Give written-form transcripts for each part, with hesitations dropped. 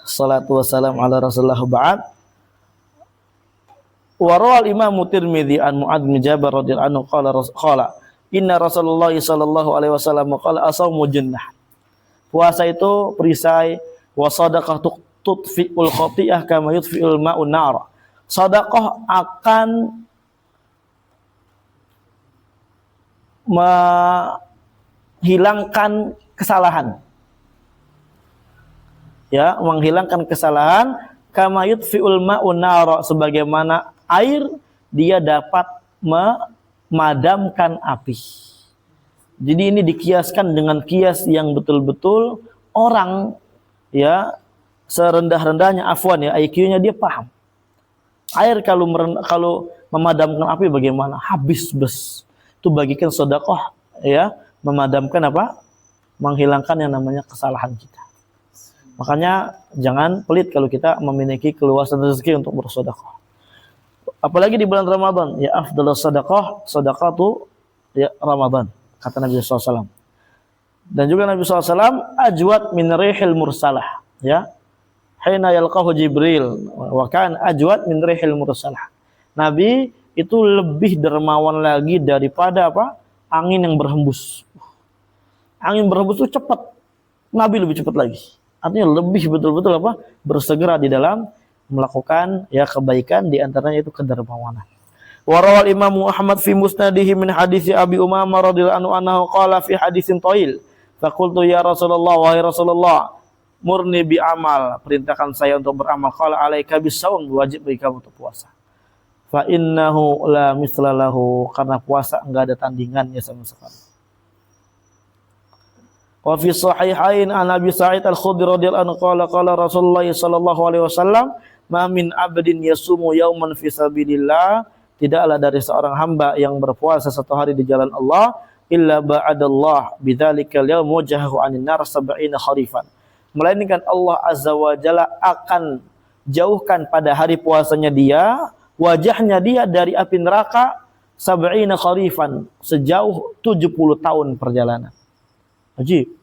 Salatu wassalamu ala rasulullah ba'd. Wa rawal Imam Tirmidzi an Mu'adz bin Jabal radhiyallahu anhu qala inna Rasulullah sallallahu alaihi wasallam qala as-shaumu junnah. Puasa itu perisai, wa shadaqah tudfi'ul khati'ah kama yudfi'ul ma'un nar. Sedekah akan menghilangkan kesalahan. Ya, menghilangkan kesalahan kama yudfi'ul ma'un nar, sebagaimana air dia dapat memadamkan api. Jadi ini dikiaskan dengan kias yang betul-betul orang ya serendah-rendahnya afwan ya IQ-nya dia paham. Air kalau memadamkan api bagaimana? Habis bes. Itu bagikan sedekah ya, memadamkan apa? Menghilangkan yang namanya kesalahan kita. Makanya jangan pelit kalau kita memiliki keluasan rezeki untuk bersedekah. Apalagi di bulan Ramadan, ya afdhalus sedekah sedekatu ya Ramadan, kata Nabi SAW. Dan juga Nabi SAW ajwad min rihil mursalah, ya. Hina yalqahu Jibril wa kan ajwad min rihil mursalah. Nabi itu lebih dermawan lagi daripada apa? Angin yang berhembus. Angin berhembus itu cepat. Nabi lebih cepat lagi. Artinya lebih betul-betul apa? Bersegera di dalam melakukan ya kebaikan, di antaranya itu kedermawanan. Wa rawal Imam Muhammad fi musnadihi min hadits Abi Umamah radhiyallahu anhu qala fi haditsin thail faqultu ya Rasulullah wahai Rasulullah murni bi amal, perintahkan saya untuk beramal. Qala alaika bisawm, wajib bagi kamu untuk puasa. Fa innahu la mislalahu, karena puasa enggak ada tandingannya sama sekali. Wa fi sahihain an Abi Sa'id Al-Khudri radhiyallahu anhu qala Rasulullah sallallahu alaihi wasallam ma min abdin yasumu yauman fi sabilillah, tidaklah dari seorang hamba yang berpuasa satu hari di jalan Allah illa ba'adallah bidzalikal yaum wajhahu 'anil nar 70 kharifan, melainkan Allah azza wa jalla akan jauhkan pada hari puasanya dia wajahnya dia dari api neraka 70 kharifan, sejauh 70 tahun perjalanan. Ajib.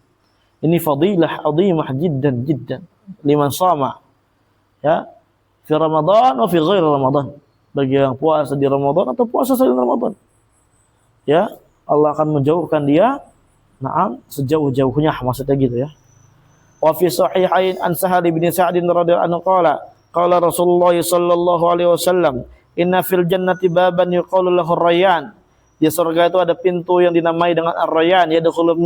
Ini fadilah azimah jiddan liman shama ya fi Ramadan wa fi ghairi Ramadan, bagi yang puasa di Ramadan atau puasa selain Ramadan. Ya, Allah akan menjauhkan dia sejauh-jauhnya, maksudnya gitu ya. Wa fi sahihain an Sahal bin Sa'd radhiyallahu anhu qala Rasulullah sallallahu alaihi wasallam inna fil jannati baban yuqalu lahu ar-rayyan. Di surga itu ada pintu yang dinamai dengan ar-rayyan, yadkhulu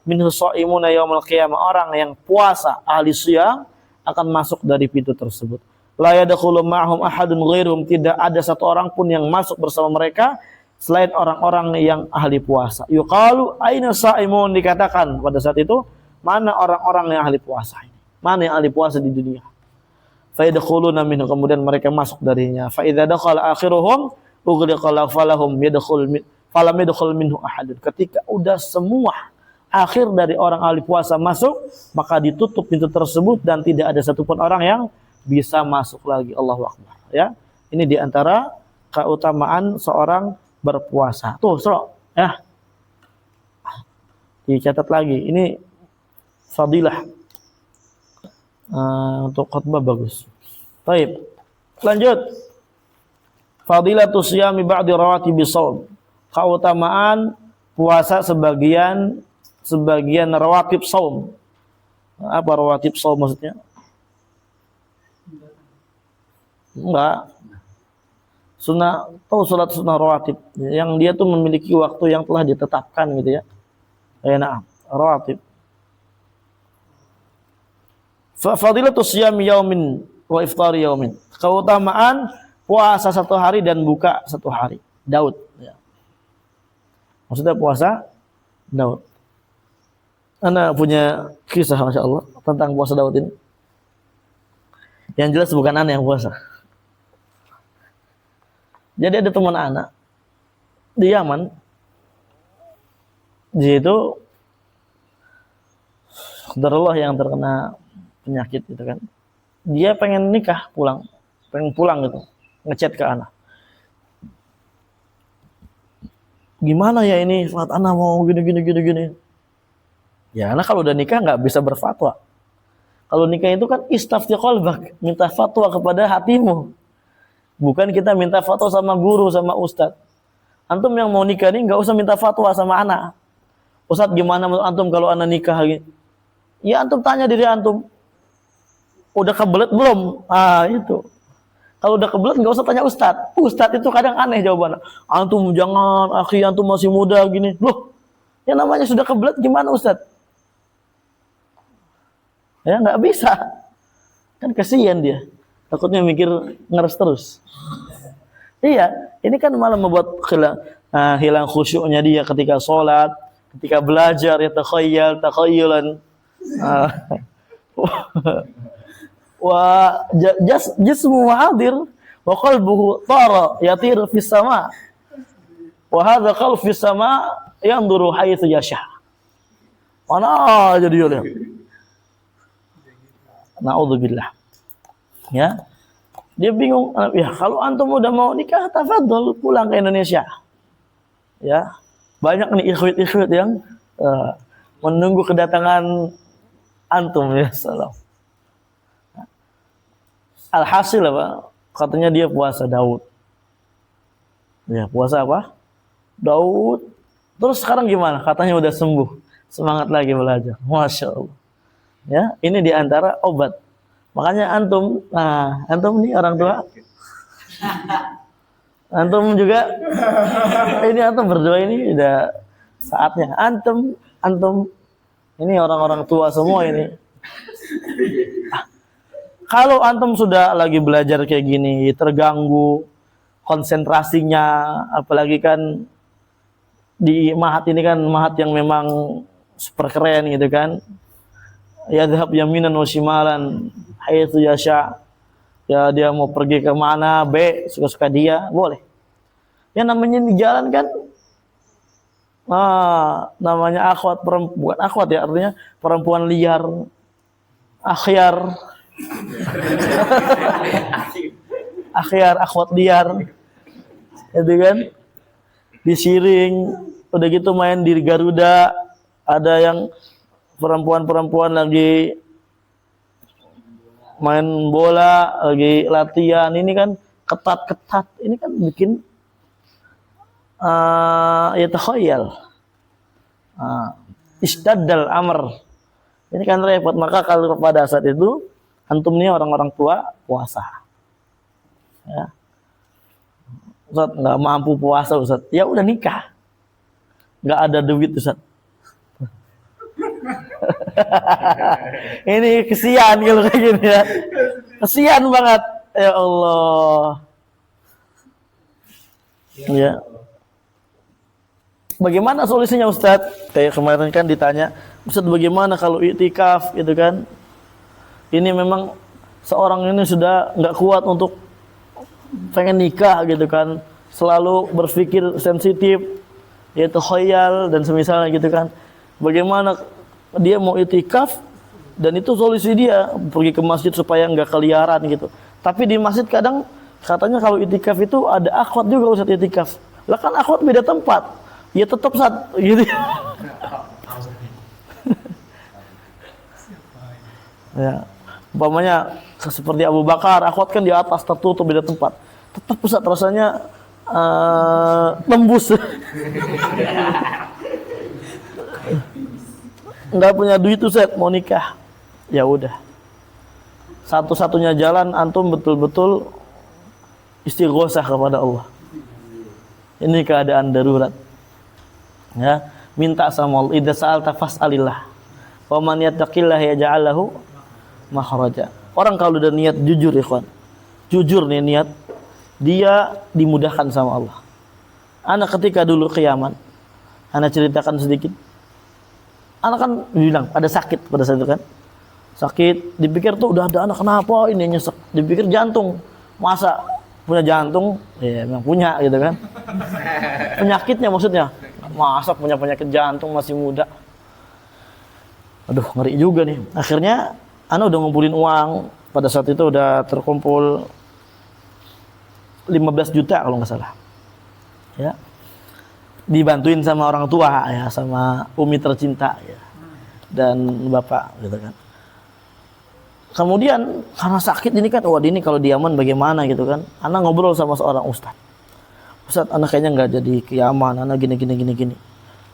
minhu shaimuna yaumil qiyamah, orang yang puasa ahli siyam akan masuk dari pintu tersebut. La yadkhulu ma'hum ahadun ghairuhum, tidak ada satu orang pun yang masuk bersama mereka selain orang-orang yang ahli puasa. Yuqalu aina shaimun, dikatakan pada saat itu mana orang-orang yang ahli puasa ini? Mana yang ahli puasa di dunia? Fa yadkhuluna minhu, kemudian mereka masuk darinya. Fa idza dakhala akhiruhum ughliqa falahum falam yadkhul minhu ahadun. Ketika udah semua akhir dari orang ahli puasa masuk, maka ditutup pintu tersebut dan tidak ada satupun orang yang bisa masuk lagi. Allahu Akbar. Ya, ini diantara keutamaan seorang berpuasa. Tuh, ya, dicatat lagi. Ini fadilah untuk khutbah bagus. Baik, lanjut. Fadilatus siyami ba'di rawatibi shaum. Keutamaan puasa sebagian rawatib saum. Apa rawatib saum maksudnya? Enggak. Salat sunnah rawatib yang dia tuh memiliki waktu yang telah ditetapkan gitu ya. Rawatib. Fadilatus siyami yaumin wa iftari yaumin. Keutamaan puasa satu hari dan buka satu hari. Daud ya. Maksudnya puasa Daud. Ana punya kisah Masya Allah tentang puasa Daud ini. Yang jelas bukan ana yang puasa. Jadi ada teman anak di Yaman. Di situ saudarullah yang terkena penyakit gitu kan. Dia pengen nikah pengen pulang gitu. Ngechat ke anak. Gimana ya ini? Saat anak mau gini. Ya, karena kalau udah nikah nggak bisa berfatwa. Kalau nikah itu kan istafti qalbak, minta fatwa kepada hatimu. Bukan kita minta fatwa sama guru, sama ustadz. Antum yang mau nikah ini nggak usah minta fatwa sama anak. Ustadz, gimana menurut antum kalau anak nikah lagi? Ya antum tanya diri antum, udah kebelet belum? Itu. Kalau udah kebelet nggak usah tanya ustadz. Ustadz itu kadang aneh jawabannya. Antum jangan, akhi antum masih muda gini. Loh, yang namanya sudah kebelet gimana ustadz? Ya nggak bisa, kan kasihan dia, takutnya mikir ngeres terus. Iya, ini kan malah membuat hilang khusyuknya dia ketika sholat, ketika belajar, ya takhayulan. Wa jismu hadir wa qalbuhu tara yatir fis sama. Wa hadza qalb fis sama yanzuru haitsu yasha. Mana jadi dia. Na'udzubillah. Ya. Dia bingung, ya kalau antum udah mau nikah, tafadhol pulang ke Indonesia. Ya. Banyak nih ikhwat-ikhwat yang menunggu kedatangan antum ya, salam. Alhasil apa? Katanya dia puasa Daud. Ya, puasa apa? Daud. Terus sekarang gimana? Katanya udah sembuh. Semangat lagi belajar. Masya Allah. Ya, ini diantara obat. Makanya antum nih orang tua, antum juga, ini antum berdua ini udah saatnya. Antum ini orang-orang tua semua ini. Kalau antum sudah lagi belajar kayak gini, terganggu konsentrasinya, apalagi kan di mahat ini kan mahat yang memang super keren gitu kan. Yadhhab yaminan wa shimalan haitsu yasha. Ya dia mau pergi ke mana, suka-suka dia, boleh. Ya namanya di jalan kan namanya akhwat perempuan, akhwat ya artinya perempuan liar, akhyar. Akhwat liar. Itu kan disiring, udah gitu main di Garuda, ada yang perempuan-perempuan lagi main bola, lagi latihan, ini kan ketat-ketat, ini kan bikin ya takhayal, istaddal amr, ini kan repot. Maka kalau pada saat itu antum nih orang-orang tua puasa, ya. Ustaz nggak mampu puasa Ustaz, ya udah nikah, nggak ada duit Ustaz. Ini kesian kalau kayak gini ya. Kesian banget. Ya Allah. Ya. Bagaimana solusinya Ustadz? Kayak kemarin kan ditanya, Ustadz bagaimana kalau i'tikaf gitu kan? Ini memang seorang ini sudah nggak kuat untuk pengen nikah gitu kan. Selalu berpikir sensitif, yaitu khayal dan semisalnya gitu kan. Bagaimana dia mau itikaf dan itu solusi dia pergi ke masjid supaya nggak keliaran gitu. Tapi di masjid kadang katanya kalau itikaf itu ada akhwat juga Ustaz itikaf. Lah kan akhwat beda tempat. Ya tetap Ustaz gitu. Ya, umpamanya seperti Abu Bakar, akhwat kan di atas tertutup beda tempat. Tetap Ustaz rasanya tembus. Nggak punya duit tuh Ustaz mau nikah, ya udah satu-satunya jalan antum betul-betul istighosah kepada Allah. Ini keadaan darurat ya, minta sama Allah. Idza sa'alta fas'alillah wa man yattaqillah yaj'al lahu makhraja. Orang kalau udah niat jujur ikhwan, jujur nih niat, dia dimudahkan sama Allah. Anak ketika dulu ke Yaman, anak ceritakan sedikit. Anak kan bilang ada sakit pada saat itu kan, sakit, dipikir tuh udah ada anak kenapa ini nyesek, dipikir jantung, masa punya jantung, ya memang punya gitu kan, penyakitnya maksudnya, masa punya penyakit jantung masih muda, aduh ngeri juga nih. Akhirnya anak udah ngumpulin uang, pada saat itu udah terkumpul 15 juta kalau nggak salah, ya. Dibantuin sama orang tua ya, sama umi tercinta ya, dan bapak gitu kan. Kemudian karena sakit ini kan, wah ini kalau di Yaman bagaimana gitu kan. Ana ngobrol sama seorang ustaz. Ustaz, ana kayaknya nggak jadi ke Yaman, ana gini.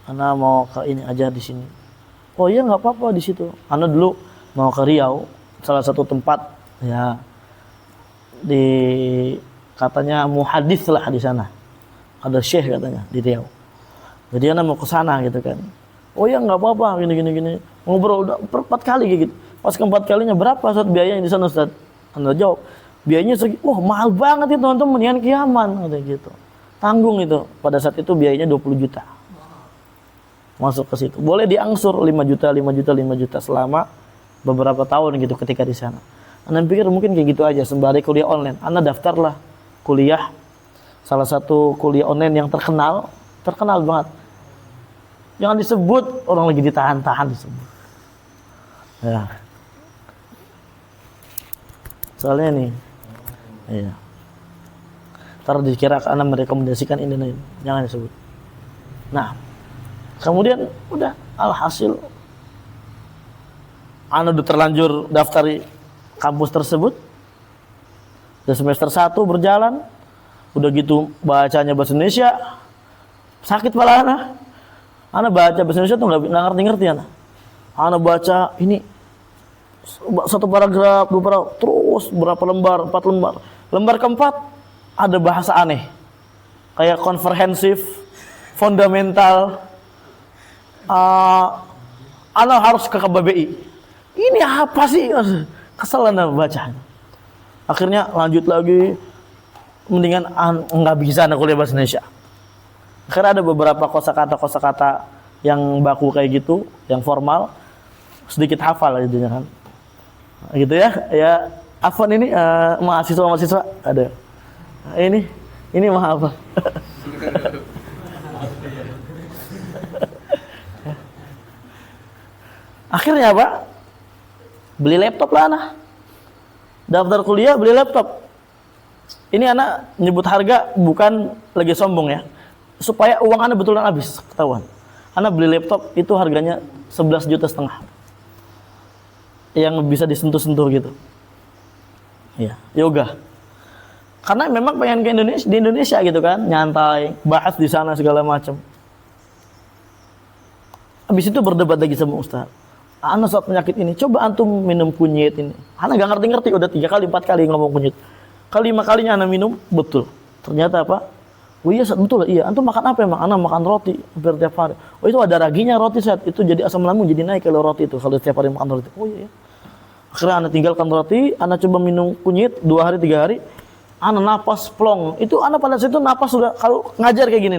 Ana mau ke ini aja di sini. Oh iya nggak apa-apa di situ. Ana dulu mau ke Riau, salah satu tempat ya di katanya muhadis lah di sana. Ada syekh katanya di Riau. Jadi ana mau ke sana gitu kan. Oh iya nggak apa-apa gini. Ngobrol udah 4 kali gitu. Pas keempat kalinya berapa Ustaz biayanya di sana Ustaz? Anda jawab, biayanya mahal banget itu teman-teman, mendingan ke Yaman katanya gitu. Tanggung itu. Pada saat itu biayanya 20 juta. Masuk ke situ. Boleh diangsur 5 juta selama beberapa tahun gitu ketika di sana. Anda pikir mungkin kayak gitu aja sembari kuliah online. Anda daftarlah kuliah salah satu kuliah online yang terkenal banget. Jangan disebut, orang lagi ditahan disebut. Ya. Soalnya nih. Iya. Ntar dikira Anda merekomendasikan ini. Jangan disebut. Nah, kemudian udah alhasil Anda udah terlanjur daftari kampus tersebut. Udah semester 1 berjalan. Udah gitu bacanya bahasa Indonesia. Sakit kepala Anda baca bahasa Indonesia tuh nggak ngerti Anda baca ini 1 paragraf, 2 paragraf, terus berapa lembar, 4 lembar. Lembar keempat ada bahasa aneh. Kayak komprehensif, fundamental. Anda harus ke KBBI. Ini apa sih? Kesel Anda baca. Akhirnya lanjut lagi. Mendingan nggak bisa Anda kuliah bahasa Indonesia. Akhirnya ada beberapa kosakata yang baku kayak gitu, yang formal. Sedikit hafal gitu kan. Gitu ya. Ya, Afwan ini mahasiswa ada. Ini maaf. Akhirnya apa? Beli laptop lah anak. Daftar kuliah beli laptop. Ini anak nyebut harga bukan lagi sombong ya. Supaya uang anak betulan habis, ketahuan. Anak beli laptop itu harganya 11,5 juta. Yang bisa disentuh-sentuh gitu. Ya, yoga. Karena memang pengen ke Indonesia, di Indonesia gitu kan, nyantai, bahas di sana segala macam. Habis itu berdebat lagi sama Ustaz. Ana saat penyakit ini, coba antum minum kunyit ini. Ana gak ngerti-ngerti, udah 3 kali, 4 kali ngomong kunyit. Kali 5 kalinya Ana minum, betul. Ternyata apa? Oh iya Ustaz, betul. Iya, antum makan apa emang? Ana makan roti hampir tiap hari. Oh itu ada raginya roti Ustaz. Itu jadi asam lambung jadi naik kalau roti itu, kalau tiap hari makan roti. Oh iya. Akhirnya Ana tinggalkan roti, Ana coba minum kunyit 2 hari 3 hari. Ana napas plong. Itu Ana pada saat itu napas sudah kalau ngajar kayak gini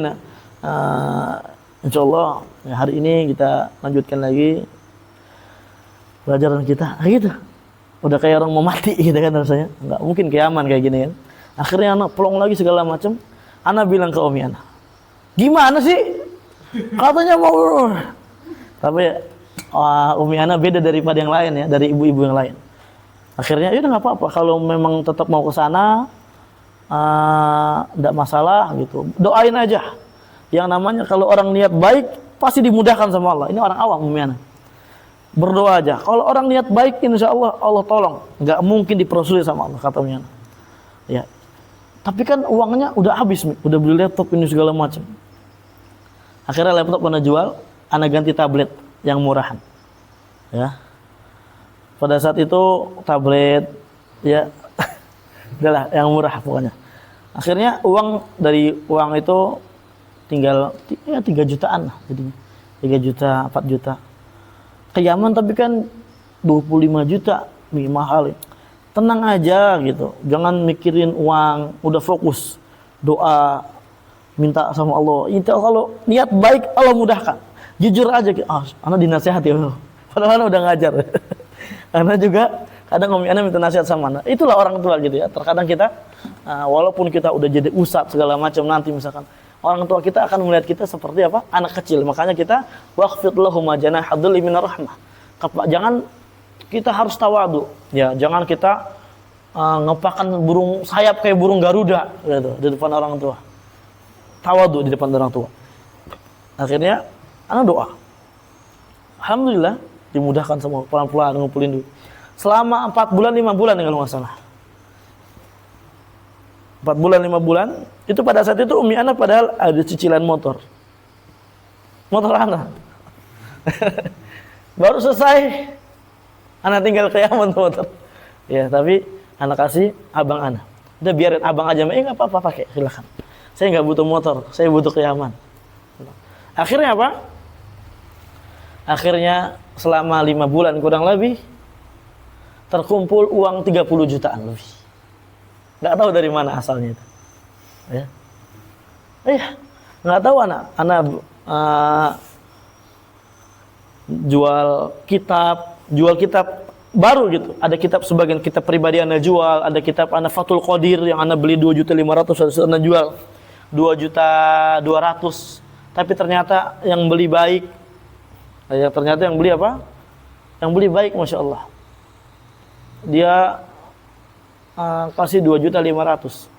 insyaallah ya, hari ini kita lanjutkan lagi pelajaran kita. Gitu. Udah kayak orang mau mati gitu kan rasanya. Enggak mungkin kiaman kayak gini kan. Akhirnya Ana plong lagi segala macam. Ana bilang ke Umi Ana, "Gimana sih? Katanya mau." Tapi Umi Ana beda daripada yang lain ya, dari ibu-ibu yang lain. Akhirnya ya udah nggak apa-apa kalau memang tetap mau ke sana, enggak masalah gitu. Doain aja. Yang namanya kalau orang niat baik pasti dimudahkan sama Allah. Ini orang awam Umi Ana. Berdoa aja. Kalau orang niat baik insya Allah Allah tolong. Nggak mungkin dipersulit sama Allah kata Umi Ana. Ya. Tapi kan uangnya udah habis, udah beli laptop ini segala macam. Akhirnya laptop Ana jual, Ana ganti tablet yang murahan. Ya. Pada saat itu tablet ya udahlah yang murah pokoknya. Akhirnya dari uang itu tinggal ya 3 jutaan lah jadinya. 3 juta, 4 juta. Ke Yaman tapi kan 25 juta, mahal ya. Tenang aja gitu. Jangan mikirin uang, udah fokus. Doa, minta sama Allah. Itu kalau niat baik Allah mudahkan. Jujur aja, Ana dinasihati Allah. Padahal Ana udah ngajar. Ana juga kadang Umi Ana minta nasihat sama Ana. Itulah orang tua gitu ya. Terkadang kita walaupun kita udah jadi ustadz segala macam nanti misalkan orang tua kita akan melihat kita seperti apa? Anak kecil. Makanya kita waqfid lahum janahad dhulli minar rahmah. Jangan kita harus tawadu. Ya, jangan kita ngepakkan burung sayap kayak burung Garuda gitu di depan orang tua. Tawadu di depan orang tua. Akhirnya ana doa. Alhamdulillah dimudahkan semua pelan-pelan ngumpulin duit. selama 4 bulan 5 bulan kalau nggak salah. 4 bulan 5 bulan itu pada saat itu umi ana padahal ada cicilan motor ana. Baru selesai ana tinggal kiaman motor. Ya, tapi ana kasih abang ana. Udah biarin abang aja, enggak apa-apa pakai, silakan. Saya enggak butuh motor, saya butuh kiaman. Akhirnya apa? Akhirnya selama 5 bulan kurang lebih terkumpul uang 30 jutaan lebih. Enggak tahu dari mana asalnya itu. Ya. Enggak tahu anak jual kitab baru gitu. Ada kitab, sebagian kitab pribadi Anda jual, ada kitab Anda Fathul Qadir yang Anda beli 2.500.000, Anda jual 2.200.000. Tapi ternyata yang beli baik. Ternyata yang beli apa? Yang beli baik, Masya Allah. Dia kasih 2.500.000.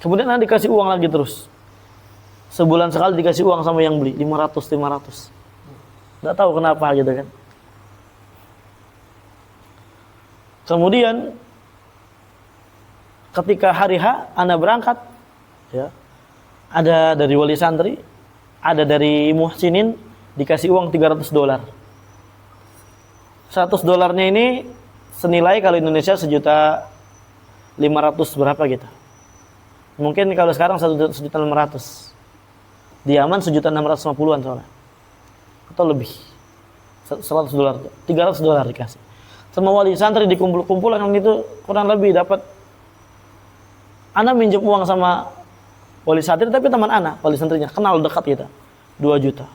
Kemudian Anda dikasih uang lagi terus. Sebulan sekali dikasih uang sama yang beli 500. Nggak tahu kenapa gitu kan. Kemudian ketika hari H Anda berangkat, ya, ada dari wali santri, ada dari muhsinin dikasih uang $300. $100 ini senilai kalau Indonesia 1.500.000 berapa gitu. Mungkin kalau sekarang 1.600.000. Di Yaman 1.650.000 soalnya. Atau lebih. $100, $300 dikasih. Semua wali santri dikumpul-kumpulan itu kurang lebih dapat. Ana minjem uang sama wali santri, tapi teman ana, wali santrinya kenal dekat kita, 2 juta.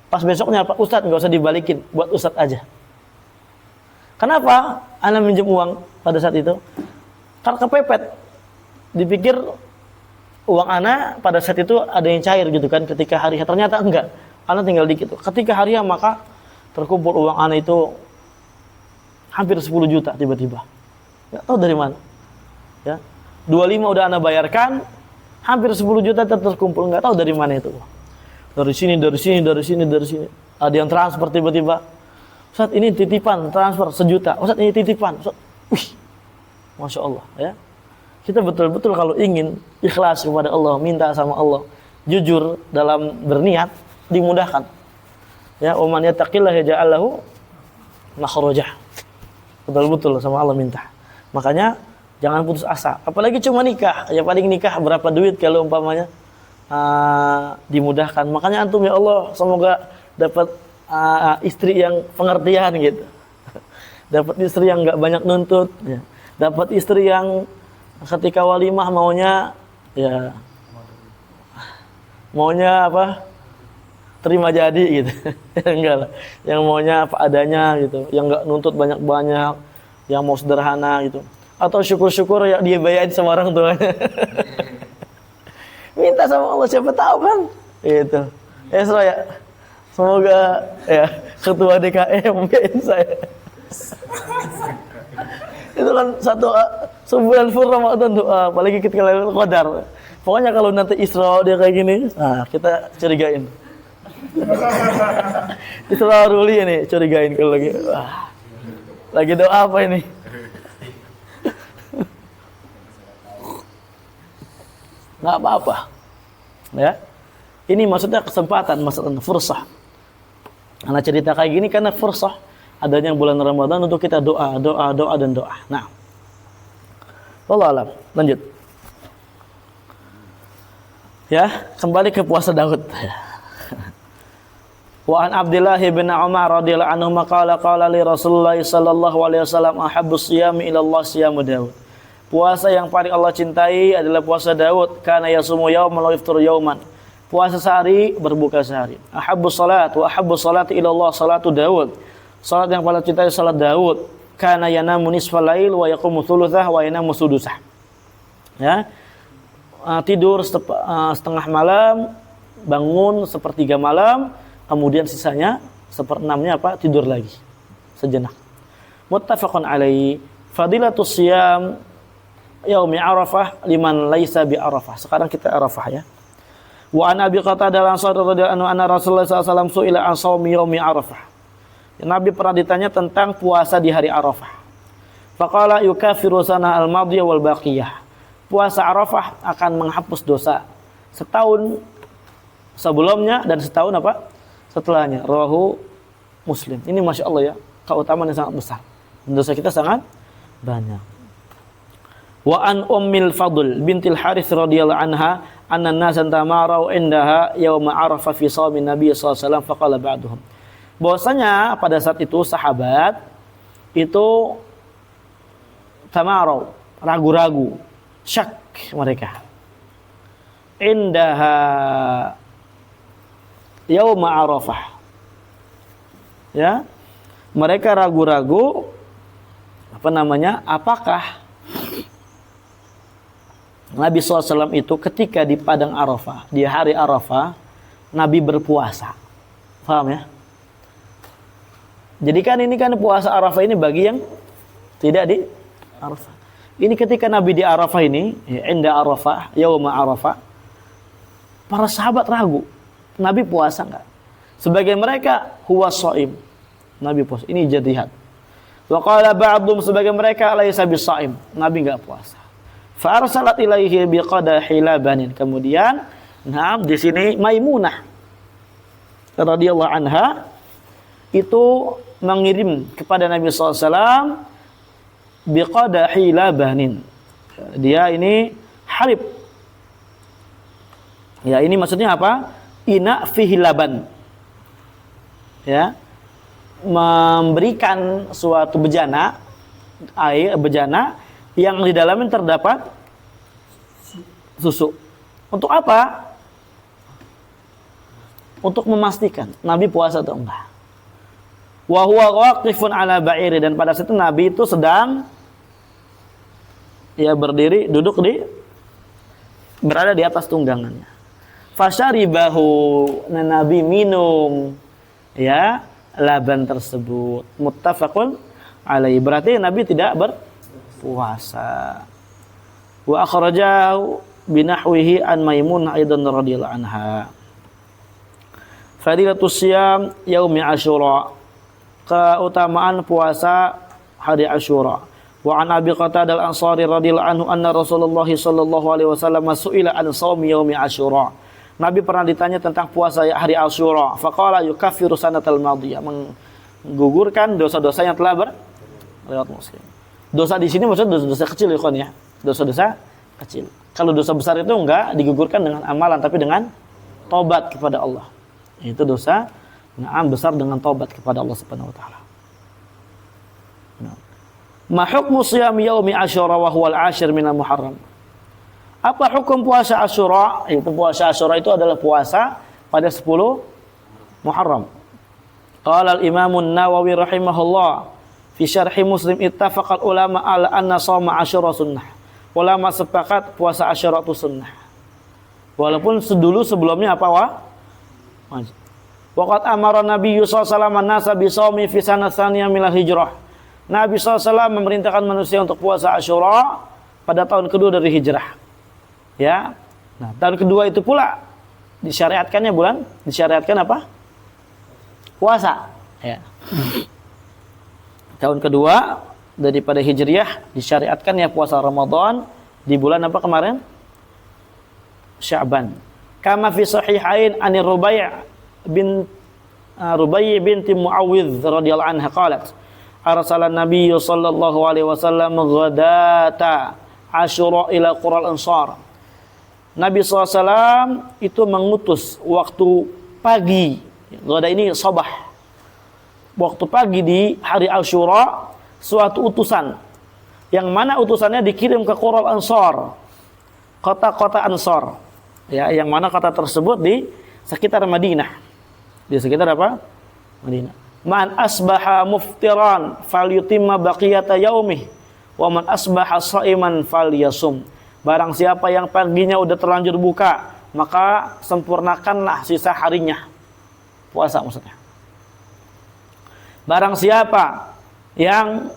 Pas besoknya Pak Ustadz nggak usah dibalikin, buat Ustadz aja. Kenapa ana minjem uang pada saat itu? Karena kepepet. Dipikir uang ana pada saat itu ada yang cair gitu kan, ketika hari ternyata enggak. Ana tinggal dikit. Ketika hari maka terkumpul uang ana itu hampir 10 juta tiba-tiba. Enggak tahu dari mana. Ya. 25 udah ana bayarkan, hampir 10 juta terkumpul, enggak tahu dari mana itu. Dari sini. Ada yang transfer tiba-tiba. Ustaz ini titipan, transfer 1 juta. Ustaz ini titipan. Ustaz. Wih. Masya Allah, ya. Kita betul-betul kalau ingin ikhlas kepada Allah, minta sama Allah, jujur dalam berniat, dimudahkan. Ya, man yattaqillah yaj'al lahu makhraja. Betul-betul sama Allah minta. Makanya jangan putus asa. Apalagi cuma nikah, ya paling nikah berapa duit kalau umpamanya dimudahkan. Makanya antum ya Allah semoga dapat istri yang pengertian gitu. Dapat istri yang enggak banyak nuntut, ya. Dapat istri yang ketika walimah maunya apa? Terima jadi gitu. Enggak lah. Yang maunya apa adanya gitu, yang enggak nuntut banyak-banyak, yang mau sederhana gitu. Atau syukur-syukur ya dia bayarin sama orang tuanya. Minta sama Allah, siapa tahu kan? Gitu. Ya, semoga ya ketua DKM bayarin saya. Itu kan sebulan full Ramadan doa, apalagi ketika Lailatul Qadar. Pokoknya kalau nanti Isra dia kayak gini, kita curigain. Isra Ruli ini curigain kalau lagi. Lagi doa apa ini? Nggak apa-apa. Ya. Ini maksudnya kesempatan, maksudnya fursah. Karena cerita kayak gini karena fursah adanya bulan Ramadan untuk kita doa dan doa. Nah. Wallahu alam. Lanjut. Ya, kembali ke puasa Daud. Wa an Abdullah bin Umar radhiyallahu anhu qala li Rasulullah sallallahu alaihi wasallam ahabbus siyami ila Allah siyamu Daud. Puasa yang paling Allah cintai adalah puasa Daud, karena yasumu yauman wa yaftur yauman. Puasa sehari, berbuka sehari. Ahabbus salat wa ahabbus salati ila Allah salatu Daud. Salat yang paling cintai salat Daud, karena yanamu nisfal lail wa yaqumu thulutsah wa yanamu sudusah. Ya. Tidur setengah malam, bangun sepertiga malam, kemudian sisanya seperenamnya apa? Tidur lagi sejenak. Muttafaqun alaihi. Fadilatus siyam yaumi Arafah liman laisa bi Arafah. Sekarang kita Arafah ya. Wa an Abi Qatadah al-Ansari radhiyallahu anhu anna Rasulullah sallallahu alaihi wasallam su'ila an shaumi yaumi Arafah. Nabi pernah ditanya tentang puasa di hari Arafah. Faqala yukaffiru sana al-madiyah wal baqiyah. Puasa Arafah akan menghapus dosa setahun sebelumnya dan setahun apa? Setelahnya. Rawahu Muslim. Ini Masya Allah ya, keutamaan yang sangat besar. Dosa kita sangat banyak. Wa an Ummil Fadl bintil Harits radhiyallahu anha anna an-nasan tamarau indaha yauma Arafah fi shaumin Nabi sallallahu alaihi wasallam faqala ba'duhum. Bahwasanya pada saat itu sahabat itu tamarau, ragu-ragu, syak mereka. Indaha yauma Arafah. Ya. Mereka ragu-ragu apakah Nabi SAW itu ketika di padang Arafah, di hari Arafah, Nabi berpuasa. Paham ya? Jadi kan ini kan puasa Arafah ini bagi yang tidak di Arafah. Ini ketika Nabi di Arafah ini, inda Arafah, yauma Arafah, para sahabat ragu, Nabi puasa enggak? Sebagian mereka huwa shaim, Nabi puasa. Ini jadihat. Wa qala ba'dhum, sebagian mereka laisa bisaim, Nabi enggak puasa. Fa arsalat ilaihi biqadahi labanin. Kemudian, di sini Maimunah radhiyallahu anha itu mengirim kepada Nabi SAW biqadahi labanin. Dia ini halib. Ya, ini maksudnya apa? Ina fihi laban. Ya. Memberikan suatu bejana, air bejana yang di dalamnya terdapat susu. Untuk apa? Untuk memastikan Nabi puasa atau enggak. Wa huwa waqifun ala ba'iri, dan pada saat itu Nabi itu sedang berdiri, duduk berada di atas tunggangannya. Fasyaribahu, Nabi minum laban tersebut. Muttafaqun alaihi, berarti Nabi tidak berpuasa. Wa akhrajahu binahwihi an Maimunah aidan radhiyallahu anha. Fadilatus siyam yaumi Asyura, keutamaan puasa hari Asyura. Wa an Abi Qatadah al-Ansari radhiyallahu anhu anna Rasulullah sallallahu alaihi wasallam su'ila an shaumi yaumi Asyura. Nabi pernah ditanya tentang puasa hari Asyura. Faqala yukaffiru sanatal madiyah, menggugurkan dosa-dosa yang telah berlewat. Muslim. Dosa di sini maksudnya dosa-dosa kecil ya, ya. Dosa-dosa kecil. Kalau dosa besar itu enggak digugurkan dengan amalan, tapi dengan tobat kepada Allah. Itu dosa besar dengan tobat kepada Allah Subhanahu wa taala. Ma hukmu shiyam yaumi Asyura wa huwa al-ashir min al-Muharram? Apa hukum puasa Asyura? Itu puasa Asyura itu adalah puasa pada 10 Muharram. Qala al-Imam an-Nawawi rahimahullah fi syarh Muslim, ittafaqal ulama ala anna shauma Asyura sunnah. Ulama sepakat puasa Asyura itu sunnah. Walaupun sebelumnya apa wajib. Waqat amara Nabi sallallahu alaihi wasallam an-nasa bi shaumi fi sanah tsaniyah min al-hijrah. Nabi SAW memerintahkan manusia untuk puasa Asyura pada tahun kedua dari hijrah. Ya. Nah, tahun kedua itu pula disyariatkannya disyariatkan apa? Puasa. Ya. Tahun kedua daripada hijriah disyariatkan puasa Ramadan di bulan apa kemarin? Sya'ban. Kama fi sahihain an Rubai' binti Muawidh radhiyallahu anha qalat arsalan Nabi sallallahu alaihi wasallam ghadata Asyura ila Qural Ansar. Nabi SAW itu mengutus waktu pagi. Ghada ini sabah. Waktu pagi di hari Asyura suatu utusan. Yang mana utusannya dikirim ke Qural Ansar. Kota-kota Ansar. Ya, yang mana kota tersebut di sekitar Madinah. Di sekitar apa? Madinah. Man asbaha muftiran falyutimma baqiyata yaumih wa man asbaha shaiman falyasum. Barang siapa yang paginya udah terlanjur buka, maka sempurnakanlah sisa harinya. Puasa maksudnya. Barang siapa yang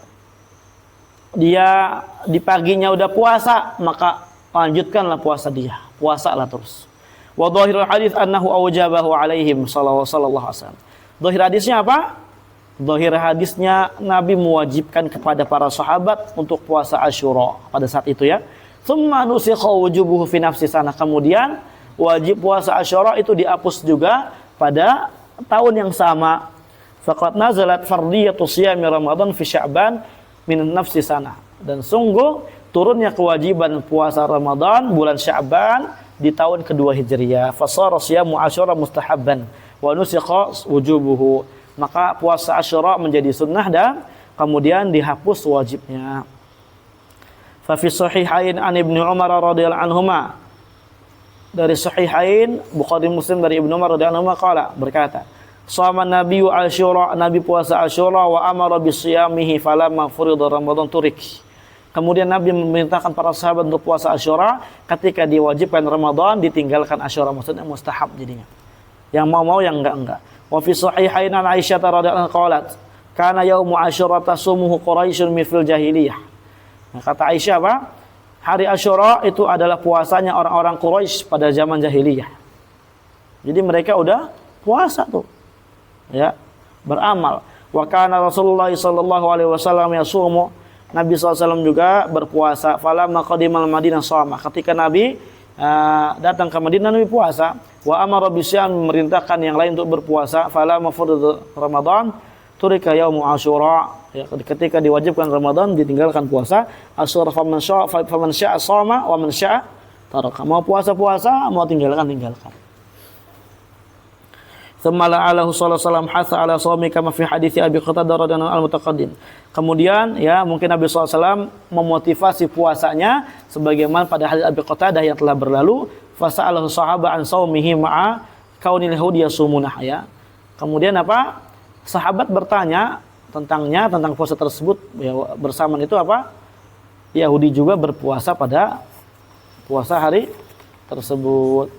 dia di paginya udah puasa, maka lanjutkanlah puasa dia. Puasalah terus. Wa dhahirul hadits annahu awjabahu alaihim sallallahu alaihi wasallam. Dhahir hadisnya apa? Zahir hadisnya Nabi mewajibkan kepada para sahabat untuk puasa Asyura pada saat itu ya. Tsumma nusikha wujubuhu fi nafsi sana. Kemudian wajib puasa Asyura itu dihapus juga pada tahun yang sama. Faqad nazalat fardiyatu shiyami Ramadan fi Sya'ban min nafsi sana. Dan sungguh turunnya kewajiban puasa Ramadan bulan Sya'ban di tahun kedua Hijriah. Fasara siyamu Asyura mustahabban wa nusikha wujubuhu. Maka puasa Asyura menjadi sunnah dan kemudian dihapus wajibnya. Fa fi sahihain an Ibnu Umar radhiyallahu anhuma, dari sahihain Bukhari Muslim dari Ibnu Umar radhiyallahu anhu qala, berkata, shoma nabiyyu Asyura, Nabi puasa Asyura wa amara bisiyamihi falamma furida Ramadan turik. Kemudian Nabi memerintahkan para sahabat untuk puasa Asyura, ketika diwajibkan Ramadan ditinggalkan Asyura, maksudnya mustahab jadinya. Yang mau yang enggak. Wa fi sahihain an Aisyah radhiyallahu anha qalat, kana yaumu Asyura tasumuhu Quraisyun mithil jahiliyah. Nah, kata Aisyah apa? Hari Asyura itu adalah puasanya orang-orang Quraisy pada zaman jahiliyah. Jadi mereka udah puasa tuh. Ya, beramal. Wa kana Rasulullah sallallahu alaihi wasallam yasumu. Nabi SAW juga berpuasa. Falamma qadimal Madinah shoma. Ketika Nabi datang ke Madinah, Nabi puasa. Wa amara bisyam, memerintahkan yang lain untuk berpuasa. Falamma furida Ramadan turika yaumu Asyura. Ya, ketika diwajibkan Ramadan ditinggalkan puasa. Asyura faman syaa shoma wa man syaa taraka. Mau puasa, mau tinggalkan. Tsumma la'alahu sallallahu alaihi wasallam hatha ala shaumi kama fi hadits Abi Qatadah radhiyallahu anhu al-mutaqaddim. Kemudian ya mungkin Nabi SAW memotivasi puasanya sebagaimana pada hadits Abi Qatadah yang telah berlalu. Fasa'alahu sahaba an shaumihi ma'a kaunil yahudi yasumunah ya. Kemudian apa? Sahabat bertanya tentang puasa tersebut ya, bersamaan itu apa? Yahudi juga berpuasa pada puasa hari tersebut.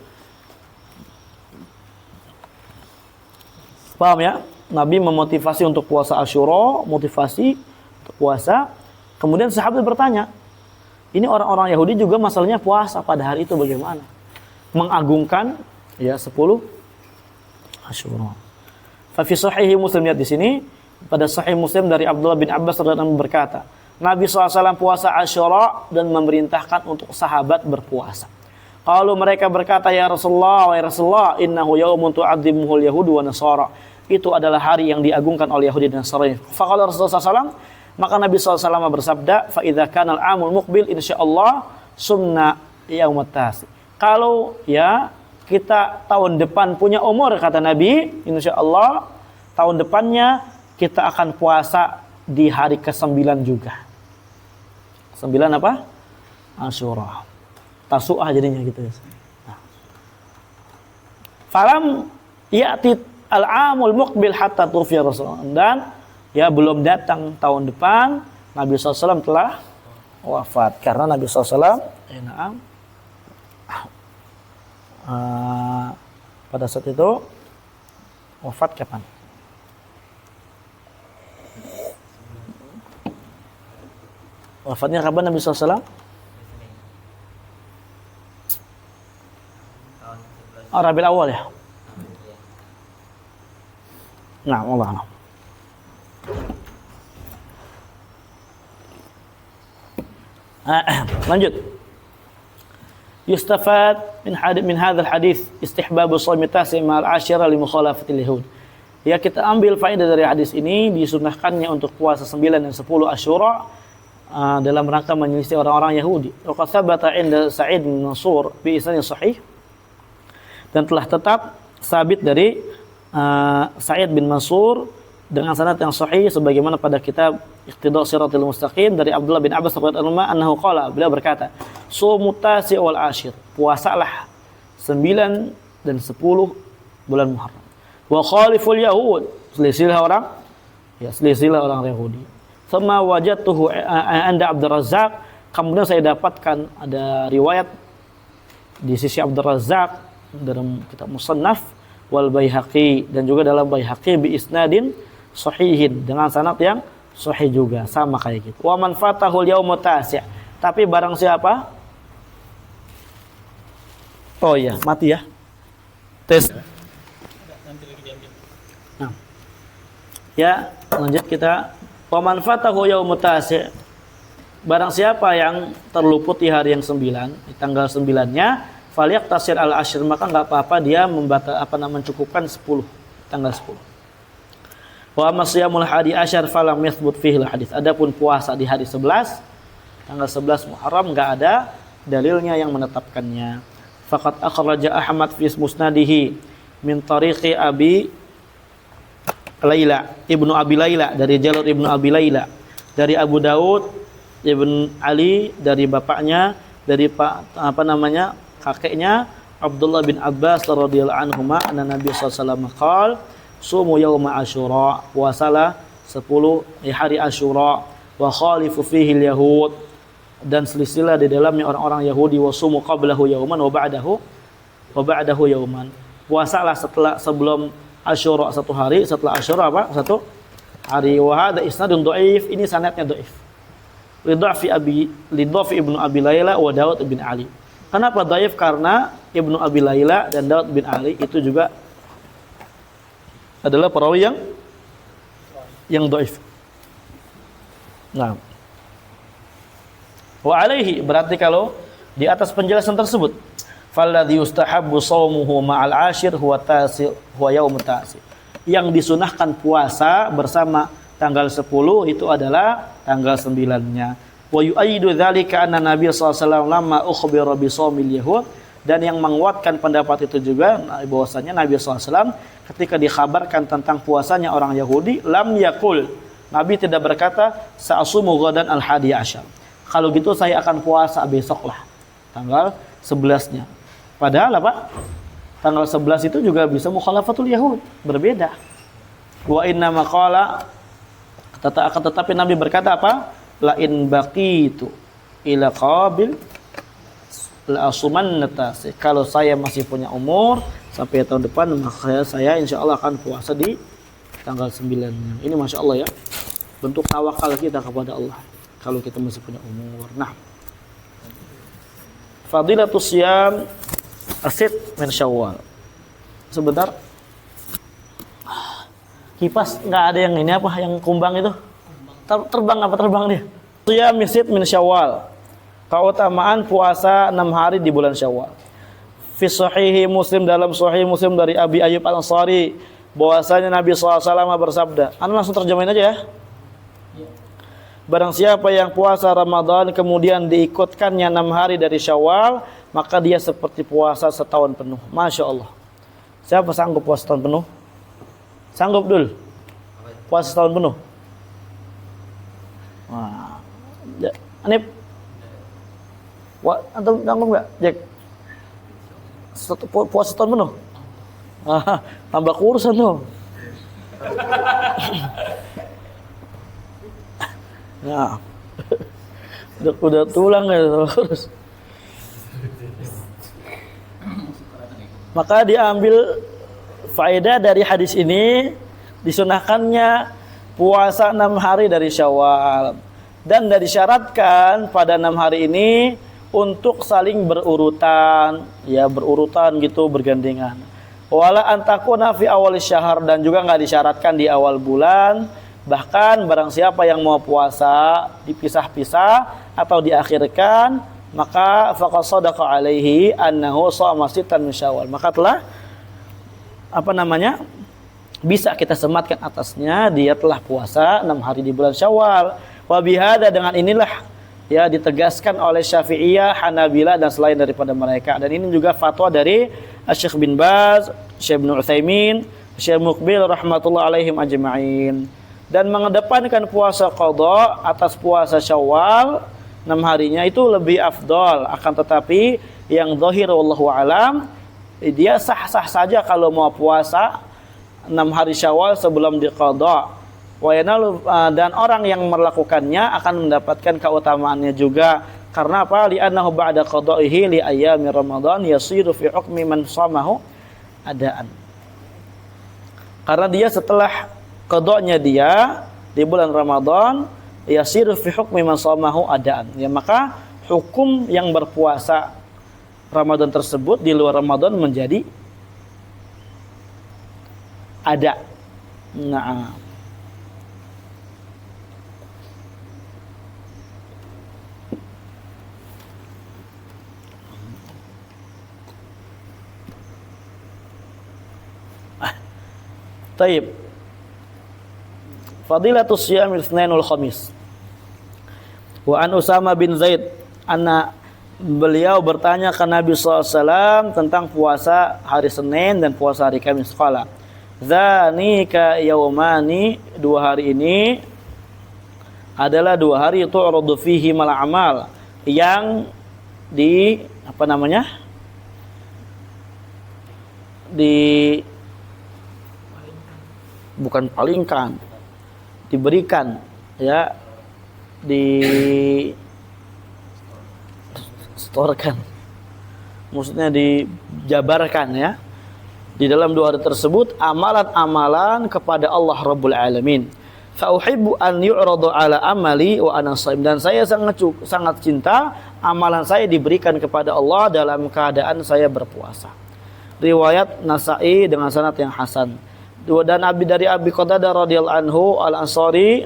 Paham ya? Nabi memotivasi untuk puasa Asyura, motivasi untuk puasa. Kemudian sahabat bertanya, ini orang-orang Yahudi juga masalahnya puasa pada hari itu bagaimana? Mengagungkan ya 10 Asyura. Fa fi sahih Muslim, lihat di sini pada sahih Muslim dari Abdullah bin Abbas radhiyallahu anhu berkata, Nabi SAW puasa Asyura dan memerintahkan untuk sahabat berpuasa. Kalau mereka berkata, ya Rasulullah, innahu yaumun tu'adzimuhul yahudu wa nasara. Itu adalah hari yang diagungkan oleh Yahudi dan Nasrani. Faqala Rasulullah SAW, maka Nabi SAW bersabda, fa idza kana al-amul muqbil insyaallah sumna yaumat tas. Kalau ya kita tahun depan punya umur, kata Nabi, insyaallah tahun depannya kita akan puasa di hari ke-9 juga. 9 apa? Asyura. Tasu'ah jadinya gitu. Nah. Falam ya'ti al-amul muqbil hatta tufiya Rasulullah. Dan ya belum datang tahun depan Nabi SAW telah wafat. Karena Nabi SAW pada saat itu wafat kapan? Wafatnya kapan Nabi SAW? Rabiul Awal ya. Nah, Allah. Lanjut. Yustafad min hadzal hadis istihbab shaum at-tasi' ma'al 'ashira li mukhalafatil yahud. Ya, kita ambil faedah dari hadis ini, disunahkannya untuk puasa 9 dan 10 Asyura dalam rangka menyelisih orang-orang Yahudi. Wa tsabata 'inda Sa'id bin Mansur bi isnad sahih, dan telah tetap sabit dari Sa'id bin Mansur dengan sanad yang sahih sebagaimana pada kitab Iqtida' Shiratal Mustaqim dari Abdullah bin Abbas radhiyallahu anhu annahu qala, beliau berkata, "Shaumu tasi' wal ashir." Puasalah 9 dan 10 bulan Muharram. Wa khaliful yahud, selisilah orang Yahudi. Tsumma wajadtuhu 'inda Abdur Razzaq, kemudian saya dapatkan ada riwayat di sisi Abdur Razzaq dalam kitab Musannaf wal Baihaqi, dan juga dalam Baihaqi bi isnadin sahihin, dengan sanad yang sahih juga, sama kayak gitu. Wa man fatahul yaumut tasi', tapi barang siapa? Oh iya, mati ya. Tes. Nah. Ya, lanjut kita. Wa man fatahu yaumut tasi'. Barang siapa yang terluput di hari yang 9, di tanggal 9-nya, falyaqtasir al-ashr, maka enggak apa-apa dia mencukupkan 10, tanggal 10. Wa masyamul hadi asyar falam yathbut fihi hadis. Adapun puasa di hari 11, tanggal 11 Muharram enggak ada dalilnya yang menetapkannya. Faqad akhraja Ahmad fi musnadihi min tariqi Abi Laila, Ibnu Abi Laila, dari jalur Ibnu Abi Laila, dari Abu Daud Ibn Ali, dari bapaknya, dari kakeknya Abdullah bin Abbas radhiyallahu anhuma, anna Nabi sallallahu alaihi wasallam qala sumu yauma Asyura, puasalah 10 hari Asyura, wa khalifu fihi al-yahud, dan selisihlah di dalamnya orang-orang Yahudi, wa sumu qablahu yauman wa ba'dahu yauman, puasalah sebelum Asyura 1 hari, setelah Asyura 1 hari. Wa hadza isnadun dhaif, ini sanadnya dhaif. Lidhafi Ibnu Abi Laila wa Daud bin Ali. Kenapa dhaif? Karena Ibnu Abi Laila dan Daud bin Ali itu juga adalah perawi yang dhaif. Nah, wa alaihi, berarti kalau di atas penjelasan tersebut, falladhi yustahabbu shaumuhu ma'al ashir huwa yaumut tasi'. Yang disunahkan puasa bersama tanggal 10 itu adalah tanggal 9-nya. Wa yu'ayyidu dzalika anna Nabi sallallahu alaihi wasallam lamma ukhbira bi shaumil yahud, dan yang menguatkan pendapat itu juga bahwasanya Nabi sallallahu alaihi wasallam ketika dikhabarkan tentang puasanya orang Yahudi, lam yaqul, Nabi tidak berkata sa'asumu ghadan al-hadi asyar, kalau gitu saya akan puasa besok lah tanggal 11-nya. Padahal apa? Tanggal 11 itu juga bisa mukhalafatul Yahud, berbeda. Wa inna maqala, tetapi Nabi berkata apa? La in baqitu ila qabil la asuman natasi. Kalau saya masih punya umur sampai tahun depan, maka saya insyaallah akan puasa di tanggal 9-nya. Ini masya Allah ya, bentuk tawakal kita kepada Allah kalau kita masih punya umur. Nah, fadilatus siyam asid min Syawal. Sebentar. Kipas enggak ada yang ini apa, yang kumbang itu? Terbang dia? Siyam asid min Syawal. Keutamaan puasa 6 hari di bulan Syawal. Fi sahihi Muslim, dalam sahih Muslim dari Abi Ayyub Al-Ansari, bahwasanya Nabi SAW bersabda. Anda langsung terjemahin aja ya. Barang siapa yang puasa Ramadan kemudian diikutkannya 6 hari dari Syawal, maka dia seperti puasa setahun penuh. Masya Allah. Siapa sanggup puasa setahun penuh? Sanggup dul? Puasa setahun penuh? Wah. Anip? Antum sanggup nggak, Jack? Puasa setahun penuh? Tambah kurusan tuh. Nah, udah tulang ya terus. Maka diambil faedah dari hadis ini, disunahkannya puasa 6 hari dari Syawal, dan tidak disyaratkan pada 6 hari ini untuk saling berurutan, ya berurutan gitu, bergandengan. Wala antakuna fi awal syahr, dan juga nggak disyaratkan di awal bulan. Bahkan barang siapa yang mau puasa dipisah-pisah atau diakhirkan, maka faqad sadaqa alaihi annahu shoma sittan min Syawal. Maka telah bisa kita sematkan atasnya dia telah puasa 6 hari di bulan Syawal. Wa bihada, dengan inilah ya ditegaskan oleh Syafi'iyah, Hanabilah dan selain daripada mereka. Dan ini juga fatwa dari Syekh bin Baz, Syekh bin Utsaimin, Syekh Muqbil rahmatullah alaihim ajma'in. Dan mengedepankan puasa qadha atas puasa Syawal 6 harinya itu lebih afdal. Akan tetapi yang zahir wallahu alam, dia sah-sah saja kalau mau puasa 6 hari Syawal sebelum diqadha. Dan orang yang melakukannya akan mendapatkan keutamaannya juga. Karena apa? Li'annahu ba'da qada'ihi li ayyami Ramadan yasiru fi hukmi man shamahu adaan. Karena dia setelah qadanya dia di bulan Ramadan yasiru fi hukmi man shamahu adaan. Ya, maka hukum yang berpuasa Ramadan tersebut di luar Ramadan menjadi ada. Nah, Taib. Fadilatus Siyam Itsnain wal Khamis. Wa an Usama bin Zaid anna beliau bertanya ke Nabi SAW tentang puasa hari Senin dan puasa hari Kamis. Qala dzanika yaumani, dua hari ini adalah dua hari tu'radu fihi mal amal, yang di apa namanya? Bukan palingkan, diberikan, ya, distorkan, maksudnya dijabarkan, ya, di dalam dua hari tersebut amalan-amalan kepada Allah Rabbul Alamin. Fa uhibbu an yu'radu ala amali wa ana shaim, dan saya sangat cinta amalan saya diberikan kepada Allah dalam keadaan saya berpuasa. Riwayat Nasa'i dengan sanad yang hasan. Dan dari Abi Qatadah radhiyallahu anhu al-Ansari,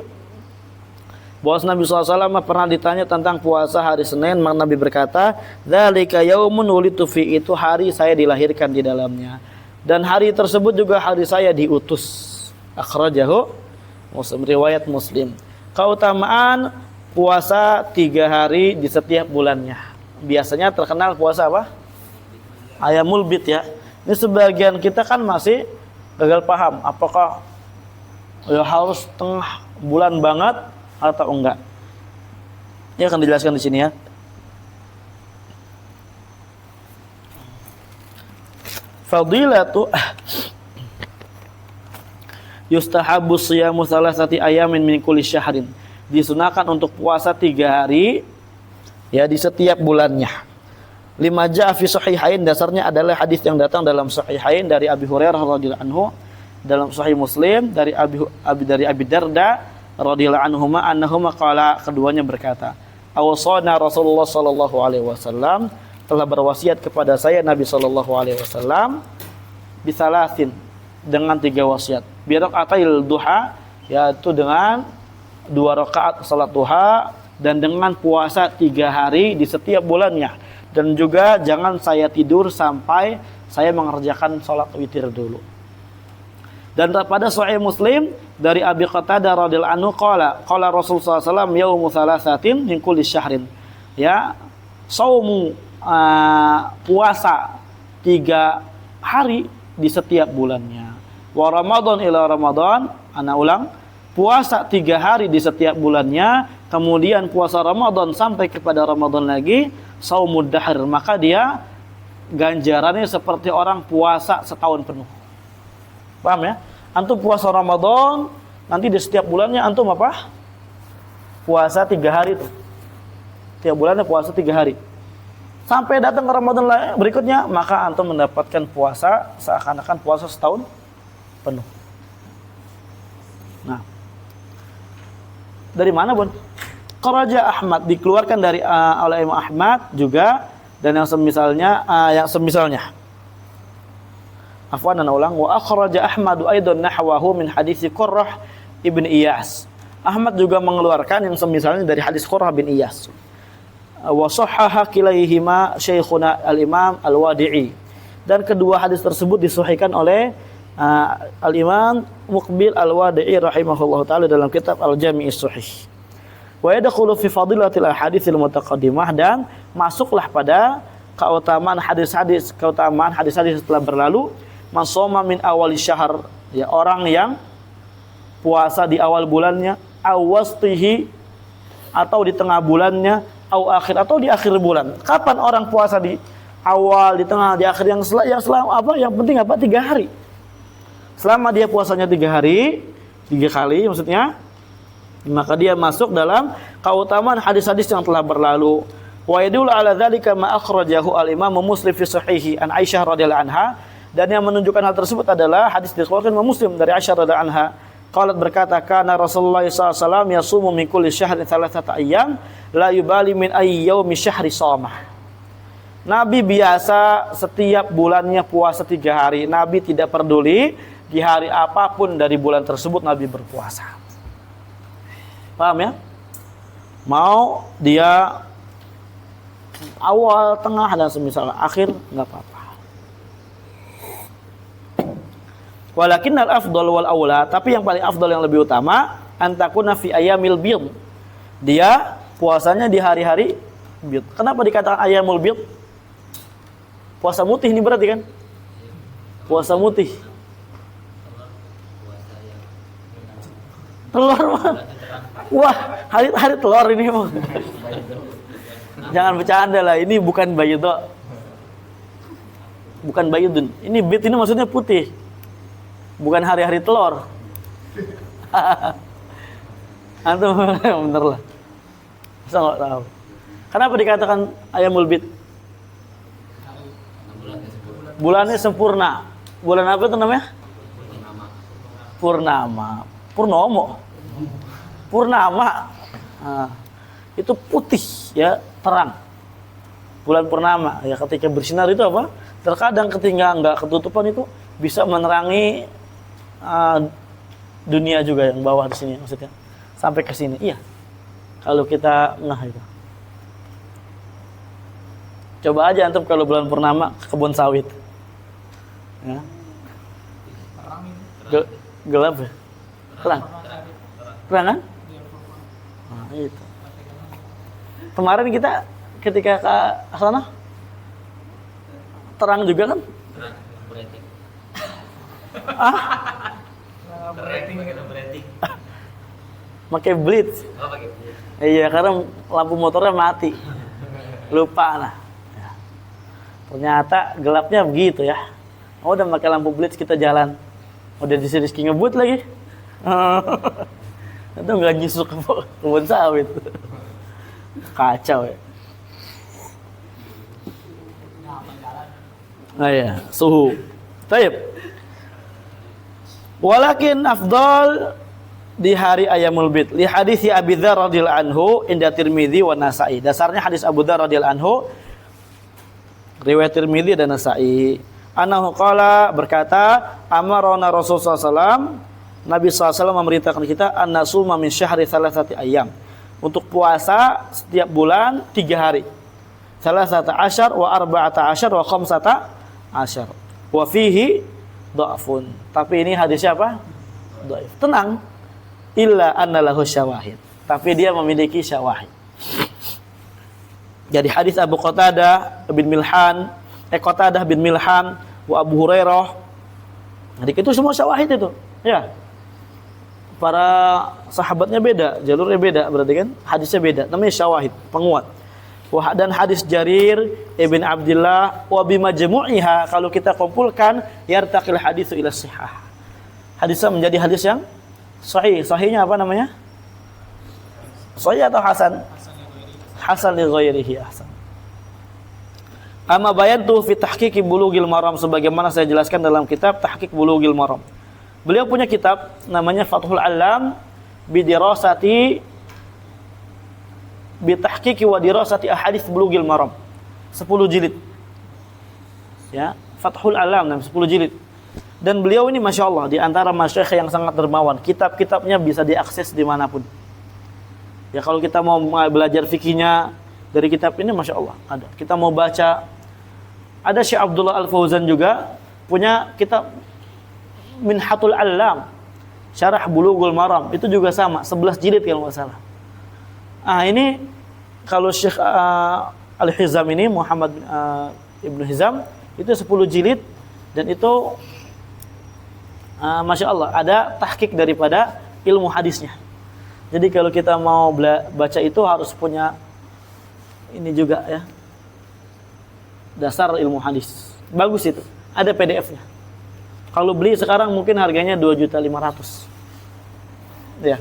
bahwa Nabi SAW pernah ditanya tentang puasa hari Senin, maka Nabi berkata, dzalika yaumun wulidtu fi, itu hari saya dilahirkan di dalamnya, dan hari tersebut juga hari saya diutus. Akhrajahu Muslim, riwayat Muslim. Keutamaan puasa 3 hari di setiap bulannya. Biasanya terkenal puasa apa? Ayamul Bid, ya. Ini sebagian kita kan masih gagal paham, apakah ya harus tengah bulan banget atau enggak. Ini akan dijelaskan di sini, ya. Fadilatu yustahabu siyamu salasati ayamin min kulli syahrin. Disunahkan untuk puasa 3 hari, ya, di setiap bulannya. Lima ja'a fi sahihain, dasarnya adalah hadis yang datang dalam sahihain dari Abi Hurairah radhiyallahu anhu, dalam Sahih Muslim dari Abi Darda radhiyallahu anhuma annahuma qala, keduanya berkata, awsana Rasulullah sallallahu alaihi wasallam, telah berwasiat kepada saya Nabi sallallahu alaihi wasallam bisalasin, dengan 3 wasiat. Bi rakaatil duha, yaitu dengan 2 rakaat salat duha, dan dengan puasa 3 hari di setiap bulannya, dan juga jangan saya tidur sampai saya mengerjakan salat witir dulu. Dan pada Sahih Muslim dari Abi Qatadah radhiyallahu anhu qala Rasulullah sallallahu alaihi wasallam yaumu thalathatin min kulli syahrin, ya, saumu puasa 3 hari di setiap bulannya. Wa Ramadan ila Ramadan, ana ulang, puasa 3 hari di setiap bulannya, kemudian puasa Ramadan sampai kepada Ramadan lagi, saumud dahr, maka dia ganjarannya seperti orang puasa setahun penuh. Paham, ya? Antum puasa Ramadan, nanti di setiap bulannya antum apa? Puasa 3 hari itu. Tiap bulannya puasa 3 hari. Sampai datang ke Ramadan berikutnya, maka antum mendapatkan puasa seakan-akan puasa setahun penuh. Nah, dari mana, Bun? Kharaja Ahmad, dikeluarkan dari oleh Imam Ahmad juga, dan yang semisalnya. Afwan, ana ulang, wa akhraja Ahmad aidan nahwahu min hadis Qurrah ibn Iyas. Ahmad juga mengeluarkan yang semisalnya dari hadis Qurrah bin Iyas. Wa sahhaha kilaihima Syekhuna al-Imam Al-Wadi'i. Dan kedua hadis tersebut disahihkan oleh Al-Imam Muqbil Al-Wadi'i rahimahullahu taala dalam kitab Al-Jami' As-Sahih. Wa yadkhulu fi fadilatil ahaditsil mutaqaddimah, dan masuklah pada keutamaan hadis-hadis setelah berlalu. Man shoma min awali syahr, ya, orang yang puasa di awal bulannya, aw wastihi, atau di tengah bulannya, aw akhir, atau di akhir bulan. Kapan orang puasa di awal, di tengah, di akhir, yang selama apa? Yang penting apa? 3 hari. Selama dia puasanya 3 hari, 3 kali maksudnya, maka dia masuk dalam keutamaan hadis-hadis yang telah berlalu. Wa yadullu ala dzalika ma akhrajahu al-Imam Muslim fi sahihi an Aisyah radhiyallahu anha, dan yang menunjukkan hal tersebut adalah hadis dikeluarkan Imam Muslim dari Aisyah radhiyallahu anha. Qalat, berkata, kana Rasulullah sallallahu alaihi wasallam yasumu min kulli syahrin thalathata ayyam la yubali min ayyi yaumi syahri shamah. Nabi biasa setiap bulannya puasa 3 hari. Nabi tidak peduli di hari apapun dari bulan tersebut Nabi berpuasa. Paham, ya? Mau dia awal, tengah, dan semisal akhir, enggak apa-apa. Walakinnal afdal wal aula, tapi yang paling afdal yang lebih utama antakuna fi ayamil bid. Dia puasanya di hari-hari bid. Kenapa dikatakan ayamul bid? Puasa mutih ini berarti kan? Puasa mutih. Telur mah. Wah, hari telur ini mah. Jangan bercanda lah, ini bukan baydo. Bukan baydun. Ini bid ini maksudnya putih. Bukan hari-hari telur. Antum bener lah. Masa nggak tahu? Kenapa dikatakan ayamul bid? Bulannya sempurna. Bulan apa itu namanya? Purnama. Purnomo. Purnama. Nah, itu putih ya, terang. Bulan purnama ya, ketika bersinar itu apa? Terkadang ketika nggak ketutupan itu bisa menerangi dunia juga yang bawah di sini maksudnya. Sampai ke sini. Iya. Kalau kita itu. Coba aja antum kalau bulan purnama ke kebun sawit. Ya. Gelap ya? Terang. Terang kan? Nah, itu. Kemarin kita ketika ke sana terang juga kan? Terang, berating. Berating. Pakai blitz. Oh, pakai blitz. Iya, karena lampu motornya mati. Lupa lah. Ya. Ternyata gelapnya begitu ya. Oh, udah pakai lampu blitz kita jalan. Udah Rizky ngebut lagi. Itu nggak nyusuk ke kebun sawit. Kacau ya. Nah ya, suhu. Taib. Walakin afdal di hari ayamul bid. Li hadis Abi Dzar radhiyallahu anhu inda Tirmidzi wa Nasa'i. Dasarnya hadis Abu Dzar radhiyallahu anhu riwayat Tirmidzi dan Nasa'i. Anahu qala berkata, amarona Rasulullah SAW, Nabi SAW memerintahkan kita an-nasuma min syahri thalathati ayyam. Untuk puasa setiap bulan 3 hari. Thalathata asyar wa arba'ata asyar wa khamsata asyar. Wa fihi dha'fun. Tapi ini hadisnya apa? Dhaif. Tenang. Illa anna lahu syawahid. Tapi dia memiliki syawahid. Jadi hadis Abu Qatadah bin Milhan, Qatadah bin Milhan wa Abu Hurairah. Jadi itu semua syawahid itu. Ya. Para sahabatnya beda, jalurnya beda, berarti kan hadisnya beda. Namanya syawahid, penguat. Dan hadis Jarir ibn Abdullah wa bimajmu'iha, kalau kita kumpulkan yartaqil hadisu ila sihah. Hadisnya menjadi hadis yang sahih. Sahihnya apa namanya? Sahih atau hasan? Hasan li ghairihi ahsan. Amma bayantu fi tahqiq bulughil maram, sebagaimana saya jelaskan dalam kitab Tahqiq Bulughil Maram. Beliau punya kitab namanya Fathul Alam bi dirasati bi tahqiqi wa dirasati ahadits Bulughil Maram. 10 jilid. Ya, Fathul Alam 10 jilid. Dan beliau ini Masya Allah di antara masyayikh yang sangat dermawan. Kitab-kitabnya bisa diakses dimanapun. Ya, kalau kita mau belajar fikihnya dari kitab ini Masya Allah ada. Kita mau baca, ada Syekh Abdullah Al-Fauzan juga punya kitab Minhatul Alam Syarah Bulughul Maram, itu juga sama 11 jilid kalau nggak salah. Ini kalau Syekh Al-Hizam ini Muhammad Ibnu Hizam itu 10 jilid, dan itu Masya Allah ada tahqiq daripada ilmu hadisnya. Jadi kalau kita mau baca itu harus punya ini juga ya, dasar ilmu hadis. Bagus itu, ada PDF-nya. Kalau beli sekarang mungkin harganya 2.500.000. Ya.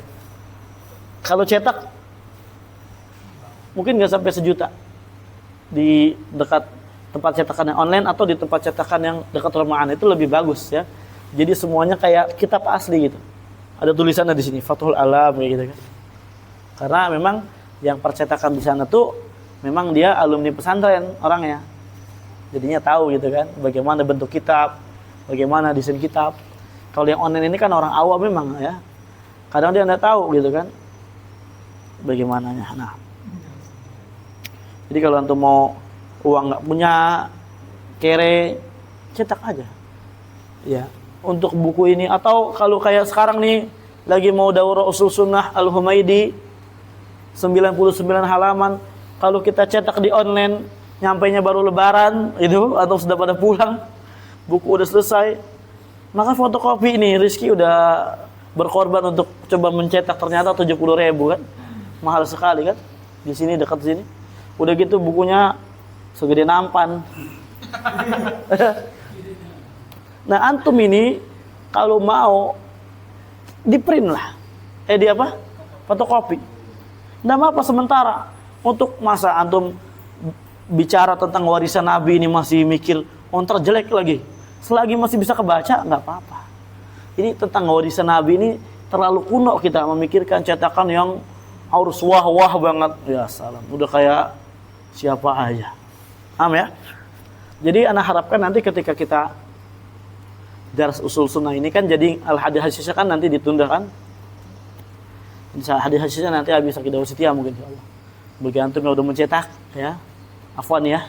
Kalau cetak mungkin nggak sampai 1 juta di dekat tempat cetakan yang online atau di tempat cetakan yang dekat rumahan, itu lebih bagus ya. Jadi semuanya kayak kitab asli gitu. Ada tulisannya di sini Fathul Alam kayak gitu kan. Karena memang yang percetakan di sana tuh memang dia alumni pesantren orangnya. Jadinya tahu gitu kan bagaimana bentuk kitab, bagaimana desain kitab. Kalau yang online ini kan orang awam memang ya. Kadang dia enggak tahu gitu kan bagaimananya. Nah. Jadi kalau antum mau uang enggak punya, kere, cetak aja. Ya. untuk buku ini, atau kalau kayak sekarang nih lagi mau daurah usul sunnah Al-Humaidi 99 halaman, kalau kita cetak di online nyampainya baru lebaran itu atau sudah pada pulang, buku udah selesai, maka fotokopi ini Rizky udah berkorban untuk coba mencetak, ternyata 70.000 kan, mahal sekali kan, di sini dekat sini. Udah gitu bukunya segede nampan. Nah antum ini kalau mau di print lah, di apa? Fotokopi. Nggak apa sementara. Untuk masa antum bicara tentang warisan Nabi ini masih mikir, ntar jelek lagi. Selagi masih bisa kebaca, nggak apa-apa. Ini tentang warisan Nabi ini terlalu kuno kita memikirkan cetakan yang harus wah-wah banget. Ya salam, udah kayak siapa aja. Paham ya? Jadi anak harapkan nanti ketika kita daras usul sunnah ini kan jadi al-hadis-hadisnya kan nanti ditunda kan. Insya hadis-hadisnya nanti habis akidah wasitiyah mungkin insyaallah. Bagi antum yang udah mencetak ya. Afwan ya.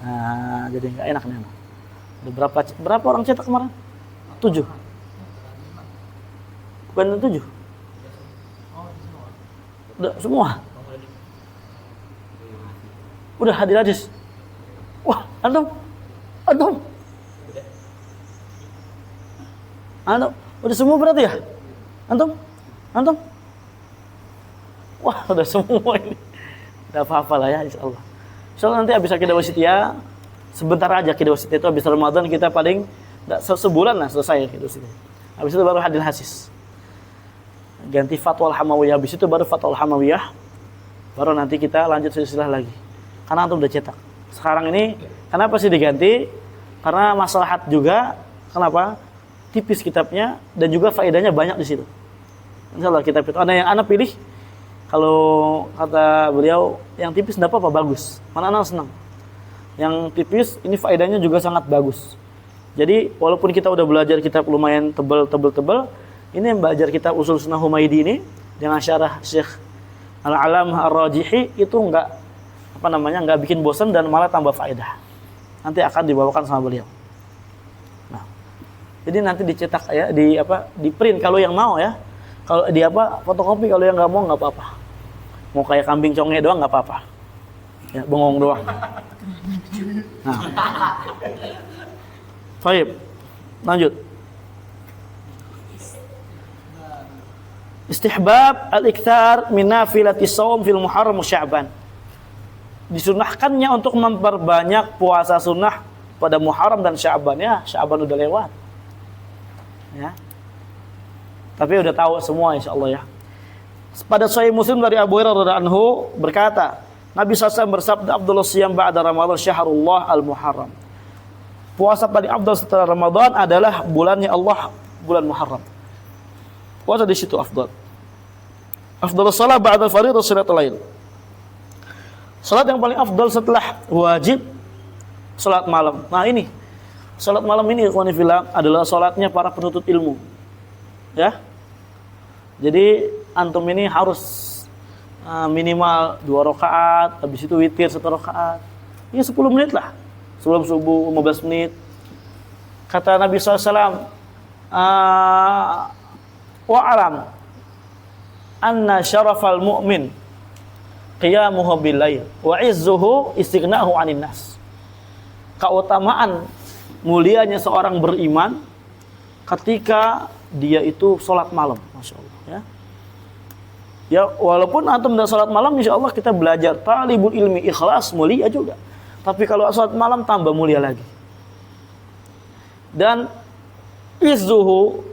Nah, jadi enggak enak nih. Ada berapa orang cetak kemarin? 7. Bukan 7. Udah semua. Udah hadis. Wah, antum. Udah semua berarti ya? Antum? Wah, udah semua ini. Udah apa-apa lah ya insyaallah. Insyaallah nanti habis akidah wasitiyah, sebentar aja akidah wasitiyah itu habis Ramadan kita paling sebulan lah selesai akidah wasitiyah. Habis itu baru hadil hasis. Ganti fatwa al-hamawiyah, habis itu baru fatwa al-hamawiyah. Baru nanti kita lanjut silsilah lagi. Karena antum udah cetak. Sekarang ini kenapa sih diganti? Karena maslahat juga. Kenapa? Tipis kitabnya dan juga faedahnya banyak di situ. Insyaallah kitab itu ada yang anak pilih. Kalau kata beliau yang tipis enggak apa-apa, bagus. Mana anak senang. Yang tipis ini faedahnya juga sangat bagus. Jadi walaupun kita udah belajar kitab lumayan tebal, ini yang belajar kitab usul sunnah Humaidi ini dengan syarah Syekh Al-Alam Ar-Rajihi itu enggak bikin bosan dan malah tambah faedah. Nanti akan dibawakan sama beliau. Nah, jadi nanti dicetak ya, di print kalau yang mau ya. Kalau di fotokopi, kalau yang nggak mau nggak apa-apa. Mau kayak kambing conge doang nggak apa-apa. Ya, bengong doang. Nah, baik, lanjut. Istihbab al-ikthar min nafilati shaum fil Muharram wa Sya'ban. Disunahkannya untuk memperbanyak puasa sunnah pada Muharram dan Sya'ban. Ya, Sya'ban udah lewat. Ya. Tapi udah tahu semua insyaallah ya. Pada Sahih Muslim dari Abu Hurairah radhiyallahu anhu berkata, Nabi SAW bersabda, Abdullah siyam ba'da Ramadan syahrullah al-Muharram. Puasa paling afdal setelah Ramadan adalah bulannya Allah, bulan Muharram. Puasa di situ afdal. Afdalus shalah ba'da fardhu salatul lail. Salat yang paling afdal setelah wajib salat malam. Nah ini salat malam ini ikhwan fillah adalah salatnya para penuntut ilmu. Ya. Jadi antum ini harus minimal 2 rakaat, habis itu witir 1 rakaat. Ya 10 menit lah. Sebelum subuh 15 menit. Kata Nabi SAW, wa'alam anna syarafal mu'min qiyamuhu bil lail wa izzuhu istighna'uhu 'anil nas. Keutamaan mulianya seorang beriman ketika dia itu sholat malam, masya Allah ya. Ya walaupun antum dan sholat malam, insya Allah kita belajar talibul ilmi ikhlas mulia juga. Tapi kalau sholat malam tambah mulia lagi. Dan izzuhu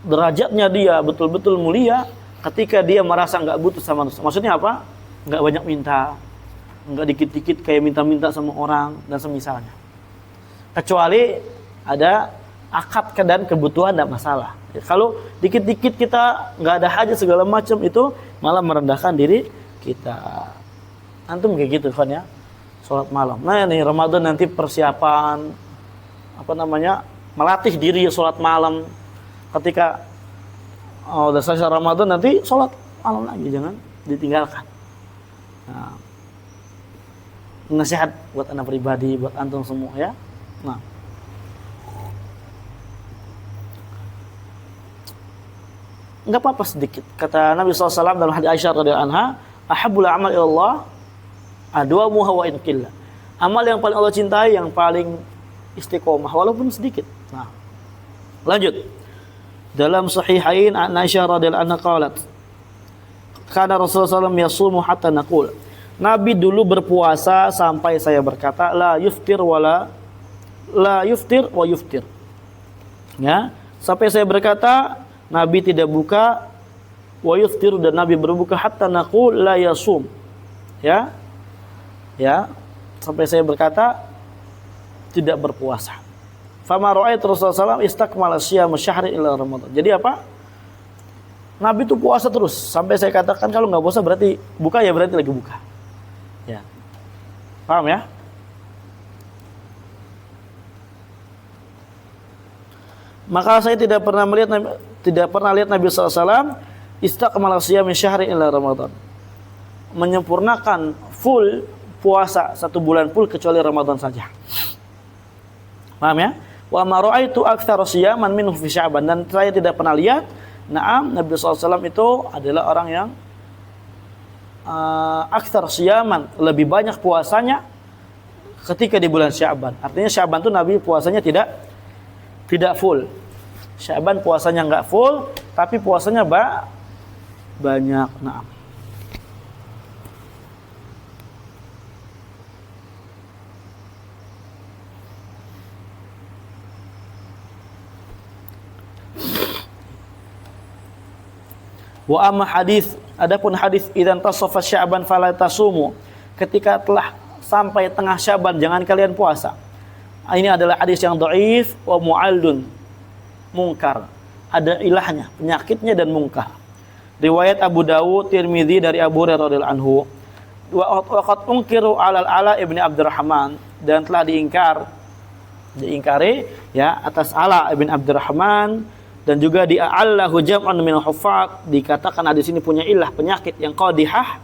derajatnya dia betul-betul mulia ketika dia merasa nggak butuh sama manusia. Maksudnya apa? Nggak banyak minta, nggak dikit-dikit kayak minta-minta sama orang dan semisalnya. Kecuali ada akad dan kebutuhan tidak masalah. Ya, kalau dikit-dikit kita nggak ada hajat segala macam itu malah merendahkan diri kita. Antum kayak gitu kan ya, sholat malam. Nah ini Ramadan nanti persiapan melatih diri sholat malam. Ketika udah selesai Ramadan nanti sholat malam lagi, jangan ditinggalkan. Nah, nasihat buat anak pribadi, buat antum semua ya. Nah. enggak apa-apa sedikit. Kata Nabi SAW dalam hadis Aisyah radhiyallahu anha, ahabbul amal ilallah adwamuha wa in qilla. Amal yang paling Allah cintai yang paling istiqomah walaupun sedikit. Nah, lanjut. Dalam sahihain Aisyah radhiyallahu anha qalat, kana Rasulullah SAW yasumu hatta naqul. Nabi dulu berpuasa sampai saya berkata la yuftir wa yuftir. Ya, sampai saya berkata Nabi tidak buka wa yuftir dan Nabi berbuka hatta naqul la yasum. Ya. Ya, sampai saya berkata tidak berpuasa. Fama ra'aitu Rasulullah SAW istakmala syiyam syahri ila Ramadan. Jadi apa? Nabi itu puasa terus sampai saya katakan kalau nggak puasa berarti buka, ya berarti lagi buka. Ya. Paham ya? Maka saya tidak pernah lihat Nabi SAW istakmala syiyam syahri ila Ramadan. Menyempurnakan full puasa 1 bulan full kecuali Ramadan saja. Paham ya? Wa ma ra'aitu aktsara siyaman minhu fi Sya'ban, dan saya tidak pernah lihat Nabi SAW itu adalah orang yang aktsar siyaman, lebih banyak puasanya ketika di bulan Sya'ban. Artinya Sya'ban itu Nabi puasanya tidak full. Sya'ban puasanya enggak full, tapi puasanya banyak. Naam. Wa amma hadis, adapun hadis idzan tasafa Sya'ban fala tasumu, ketika telah sampai tengah Sya'ban jangan kalian puasa. Ini adalah hadis yang dhaif wa mu'allun, mungkar. Ada ilahnya, penyakitnya dan mungkar. Riwayat Abu Dawud, Tirmidzi dari Abu Hurairah radhiyallahu anhu. Wa qad unkiru 'alal Ala ibn Abdurrahman, dan telah diingkari ya atas Ala ibn Abdurrahman, dan juga di'allahu jam'an min al-huffaz, dikatakan hadis ini punya ilah, penyakit yang qadihah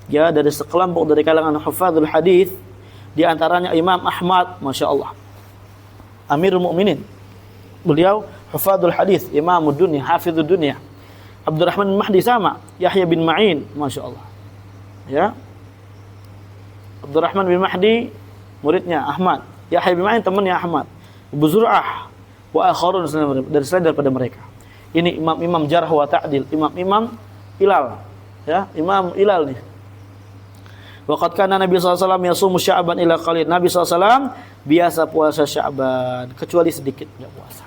ya dari sekelompok dari kalangan hufadzul hadis, di antaranya Imam Ahmad, masyaallah, Amirul Mukminin, beliau hufadzul hadis, Imamud Dunya, Hafizud Dunya. Abdurrahman bin Mahdi sama, Yahya bin Ma'in, masyaallah. Ya. Abdurrahman bin Mahdi muridnya Ahmad, Yahya bin Ma'in temannya Ahmad. Abu Zur'ah wa akharun dan selain daripada mereka. Ini imam-imam jarh wa ta'dil, imam-imam ilal, ya, imam ilal nih. Waqad kana Nabi SAW yasumu Sya'ban ila qalil. Nabi SAW biasa puasa Sya'ban kecuali sedikit enggak puasa.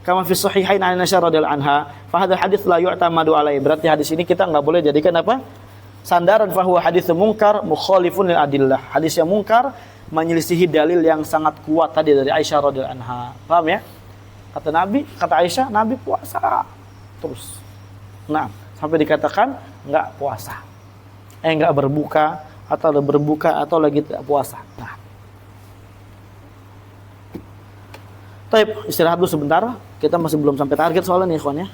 Kama fi sahihain an Aisyah radhiyallahu anha, fa hadzal hadits la yu'tamadu alaihi. Berarti hadis ini kita enggak boleh jadikan apa? Sandaran, fa huwa hadits munkar mukhalifun lil adillah. Hadis yang munkar menyelisihi dalil yang sangat kuat tadi dari Aisyah radhiyallahu anha. Paham ya? Kata Aisyah, Nabi puasa terus. Nah, sampai dikatakan enggak puasa. Enggak berbuka atau lagi tidak puasa. Nah. Baik, istirahat dulu sebentar. Kita masih belum sampai target soalnya nih, ikhwan ya.